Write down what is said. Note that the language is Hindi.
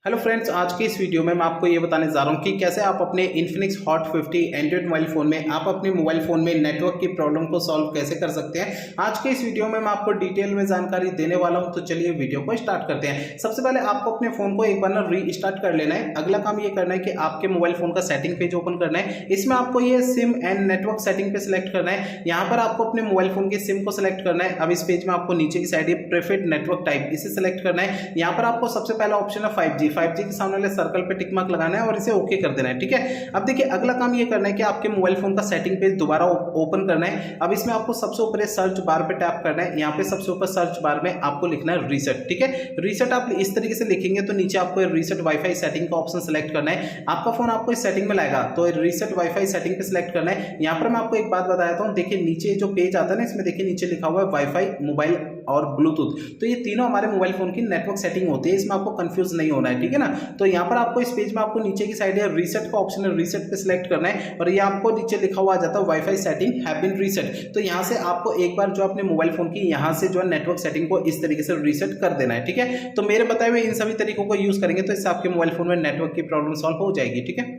हेलो फ्रेंड्स, आज की इस वीडियो में मैं आपको ये बताने जा रहा हूँ कि कैसे आप अपने Infinix hot 50 Android mobile phone में आप अपने मोबाइल फ़ोन में नेटवर्क की प्रॉब्लम को सॉल्व कैसे कर सकते हैं। आज के इस वीडियो में मैं आपको डिटेल में जानकारी देने वाला हूँ। तो चलिए वीडियो को स्टार्ट करते हैं। सबसे पहले आपको अपने फ़ोन को एक बार ना रीस्टार्ट कर लेना है। अगला काम ये करना है कि आपके मोबाइल फ़ोन का सेटिंग पेज ओपन करना है। इसमें आपको ये सिम एंड नेटवर्क सेटिंग पे सिलेक्ट करना है। यहाँ पर आपको अपने मोबाइल फ़ोन की सिम को सिलेक्ट करना है। अब इस पेज में आपको नीचे की साइड ये प्रेफर्ड नेटवर्क टाइप इसे सिलेक्ट करना है। यहाँ पर आपको सबसे पहला ऑप्शन है 5G के सामने सर्कल पे टिक मार्क लगाना है और इसे ओके कर देना है। ठीक है, अब देखिए अगला काम ये करना है कि आपके मोबाइल फोन का सेटिंग पेज दोबारा ओपन करना है। अब इसमें आपको सबसे ऊपर सर्च बार पे टैप करना है। यहाँ पे सबसे ऊपर सर्च बार में आपको लिखना है रीसेट। ठीक है, रीसेट आप इस तरीके से लिखेंगे तो नीचे आपको रीसेट वाईफाई सेटिंग का ऑप्शन सेलेक्ट करना है। आपका फोन आपको इस सेटिंग में लाएगा तो रीसेट वाईफाई सेटिंग पे सिलेक्ट करना है। यहाँ पर मैं आपको एक बात बताता हूँ, देखिए नीचे जो पेज आता है ना, इसमें देखिए नीचे लिखा हुआ है वाईफाई, मोबाइल और ब्लूटूथ। तो ये तीनों हमारे मोबाइल फोन की नेटवर्क सेटिंग होती है, इसमें आपको कंफ्यूज नहीं होना है। ठीक है ना, तो यहाँ पर आपको इस पेज में आपको नीचे की साइड है रीसेट का ऑप्शन है, रीसेट पे सिलेक्ट करना है और ये आपको नीचे लिखा हुआ आ जाता है wifi setting have been reset. तो यहाँ से आपको एक बार जो अपने मोबाइल फोन की यहाँ से जो है नेटवर्क सेटिंग को इस तरीके से रीसेट कर देना है। ठीक है, तो मेरे बताए हुए इन सभी तरीकों को यूज करेंगे तो इससे आपके मोबाइल फोन में नेटवर्क की प्रॉब्लम सॉल्व हो जाएगी। ठीक है।